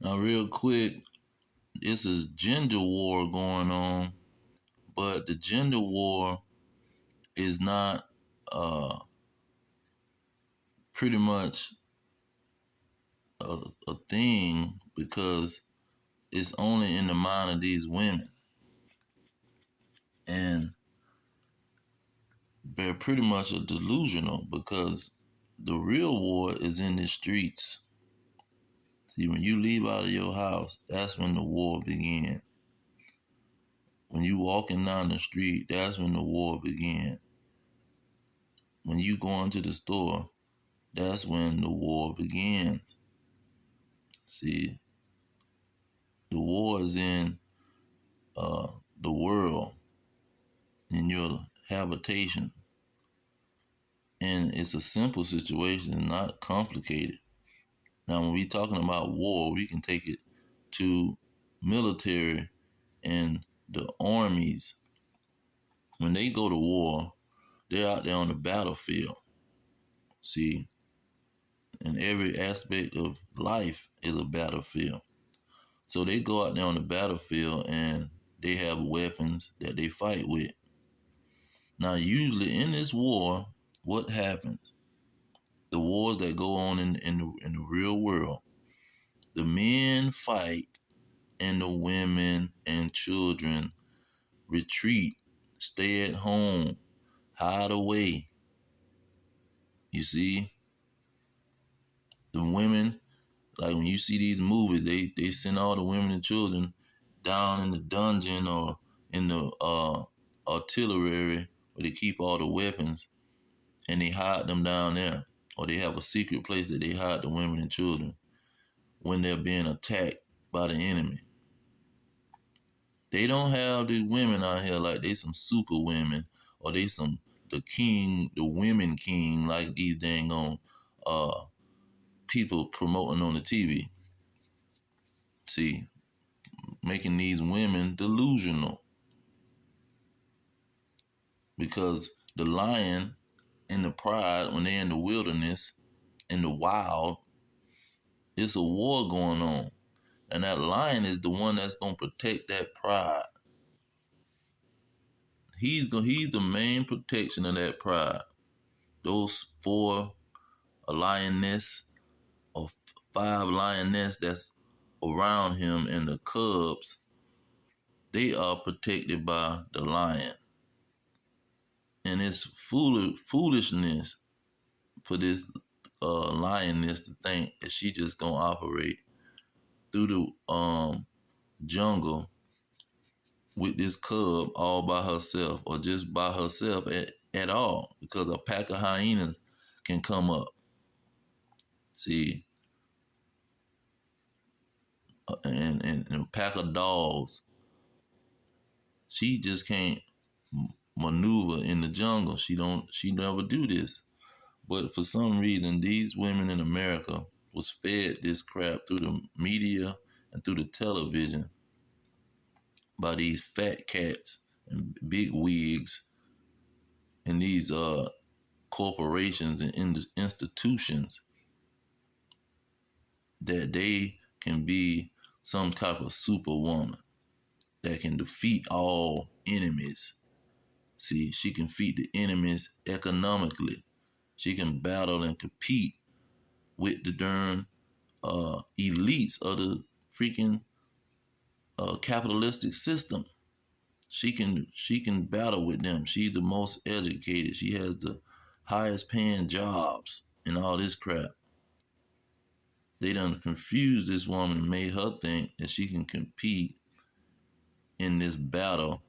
Now, real quick, it's a gender war going on, but the gender war is not pretty much a thing because it's only in the mind of these women. And they're pretty much a delusional because the real war is in the streets. See, when you leave out of your house, that's when the war begins. When you walking down the street, that's when the war begins. When you go into the store, that's when the war begins. See, the war is in uh, the world, in your habitation. And it's a simple situation, it's not complicated. Now, when we're talking about war, we can take it to military and the armies. When they go to war, they're out there on the battlefield. See, and every aspect of life is a battlefield. So they go out there on the battlefield and they have weapons that they fight with. Now, usually in this war, what happens? The wars that go on in the real world, the men fight and the women and children retreat, stay at home, hide away. You see, the women, like when you see these movies, they send all the women and children down in the dungeon or in the artillery where they keep all the weapons and they hide them down there. Or they have a secret place that they hide the women and children when they're being attacked by the enemy. They don't have these women out here like they some super women or they some the king, the women king, like these dang on people promoting on the TV. See, making these women delusional because the lion and the pride when they're in the wilderness, in the wild, it's a war going on. And that lion is the one that's gonna protect that pride. He's the main protection of that pride. Those four a lioness or five lioness that's around him and the cubs, they are protected by the lion. And it's foolishness for this lioness to think that she just gonna operate through the jungle with this cub all by herself or just by herself at all because a pack of hyenas can come up. See, and a pack of dogs. She just can't maneuver in the jungle. She never do this. But for some reason, these women in America was fed this crap through the media and through the television by these fat cats and big wigs and these corporations and institutions that they can be some type of superwoman that can defeat all enemies. See, she can defeat the enemies economically. She can battle and compete with the darn elites of the freaking capitalistic system. She can battle with them. She's the most educated. She has the highest paying jobs and all this crap. They done confused this woman and made her think that she can compete in this battle,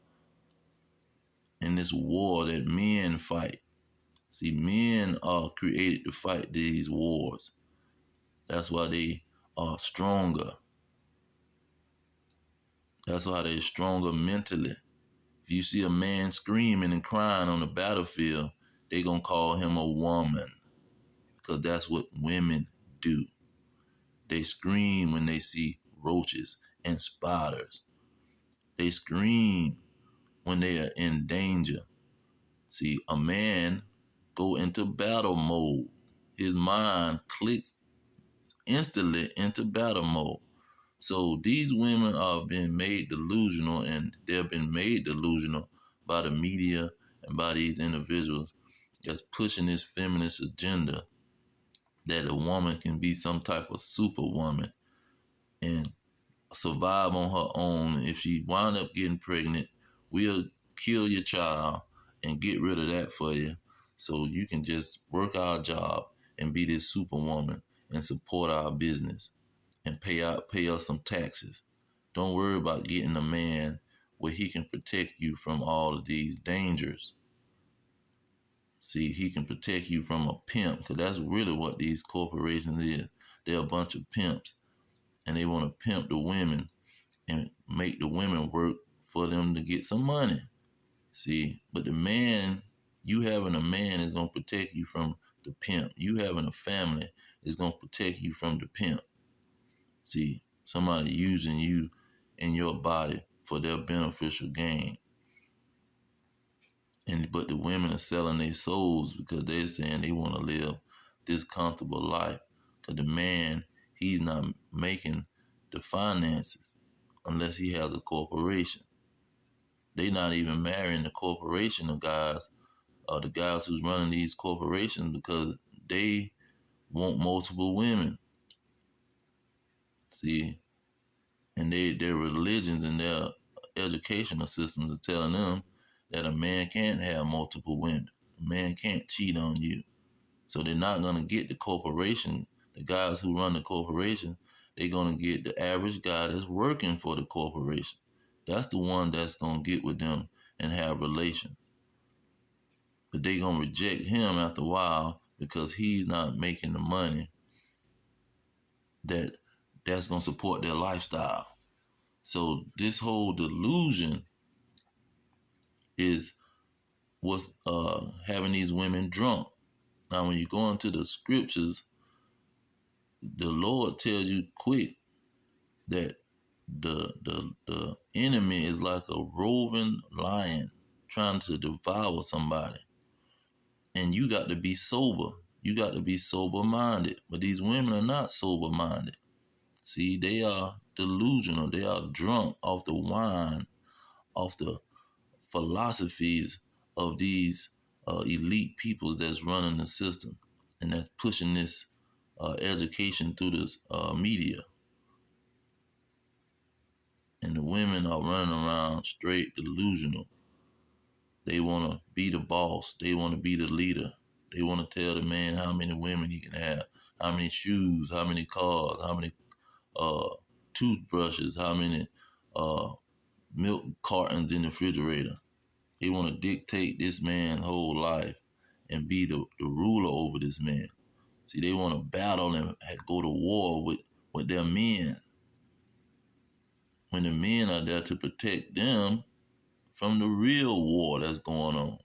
in this war that men fight. See, men are created to fight these wars. That's why they are stronger. That's why they're stronger mentally. If you see a man screaming and crying on the battlefield, they gonna call him a woman because that's what women do. They scream when they see roaches and spiders. They scream when they are in danger. See, a man go into battle mode. His mind click instantly into battle mode. So these women are being made delusional, and they've been made delusional by the media and by these individuals that's pushing this feminist agenda that a woman can be some type of superwoman and survive on her own. If she wind up getting pregnant, we'll kill your child and get rid of that for you, so you can just work our job and be this superwoman and support our business and pay us some taxes. Don't worry about getting a man where he can protect you from all of these dangers. See, he can protect you from a pimp, because that's really what these corporations is. They're a bunch of pimps, and they want to pimp the women and make the women work for them to get some money. See, but the man, you having a man is going to protect you from the pimp. You having a family is going to protect you from the pimp. See, somebody using you and your body for their beneficial gain. But the women are selling their souls because they're saying they want to live this comfortable life. Because the man, he's not making the finances unless he has a corporation. They not even marrying the corporation of guys, or the guys who's running these corporations, because they want multiple women. See, and their religions and their educational systems are telling them that a man can't have multiple women. A man can't cheat on you. So they're not gonna get the corporation, the guys who run the corporation. They're gonna get the average guy that's working for the corporation. That's the one that's gonna get with them and have relations. But they gonna reject him after a while because he's not making the money that's gonna support their lifestyle. So this whole delusion is what's having these women drunk. Now, when you go into the scriptures, the Lord tells you quick that the enemy is like a roving lion trying to devour somebody, and you got to be sober. You got to be sober minded. But these women are not sober minded. See, they are delusional. They are drunk off the wine, off the philosophies of these elite peoples that's running the system and that's pushing this education through this media. And the women are running around straight delusional. They want to be the boss. They want to be the leader. They want to tell the man how many women he can have, how many shoes, how many cars, how many uh, toothbrushes, how many uh, milk cartons in the refrigerator. They want to dictate this man's whole life and be the ruler over this man. See, they want to battle and go to war with their men, when the men are there to protect them from the real war that's going on.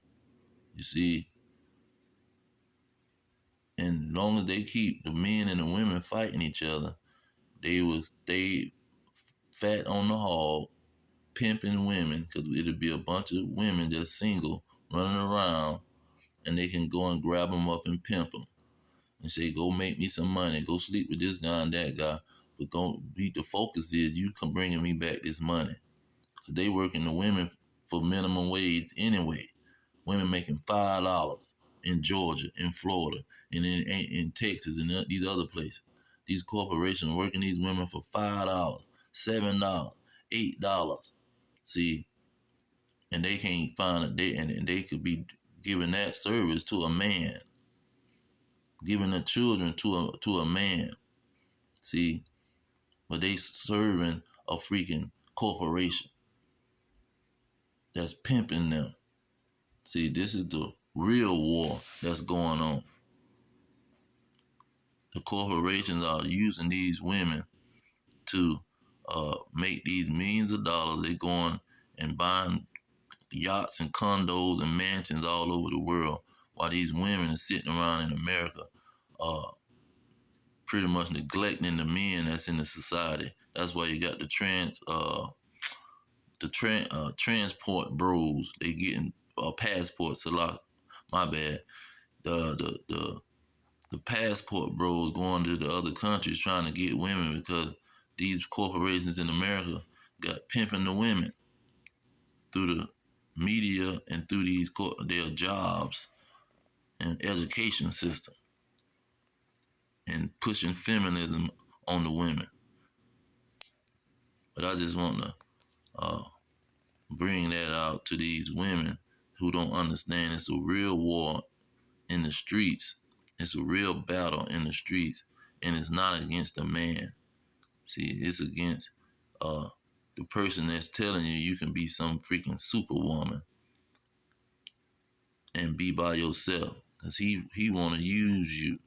You see, and as long as they keep the men and the women fighting each other, they will stay fat on the hog, pimping women, because it'll be a bunch of women that's single running around, and they can go and grab them up and pimp them and say, "Go make me some money, go sleep with this guy and that guy." But don't be, the focus is you come bringing me back this money. Cause they working the women for minimum wage anyway. Women making $5 in Georgia, in Florida, and in Texas, and these other places. These corporations working these women for $5, $7, $8. See, and they can't find a day, and they could be giving that service to a man, giving the children to a man. See, but they serving a freaking corporation that's pimping them. See, this is the real war that's going on. The corporations are using these women to make these millions of dollars. They're going and buying yachts and condos and mansions all over the world, while these women are sitting around in America uh, pretty much neglecting the men that's in the society. That's why you got the transport bros. They getting passports a lot. My bad. The passport bros going to the other countries trying to get women, because these corporations in America got pimping the women through the media and through their jobs and education system and pushing feminism on the women. But I just want to uh, bring that out to these women who don't understand it's a real war in the streets. It's a real battle in the streets, and it's not against a man. See, it's against uh, the person that's telling you you can be some freaking superwoman and be by yourself, cause he want to use you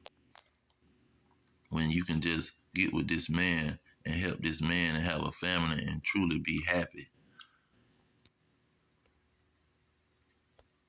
when you can just get with this man and help this man and have a family and truly be happy.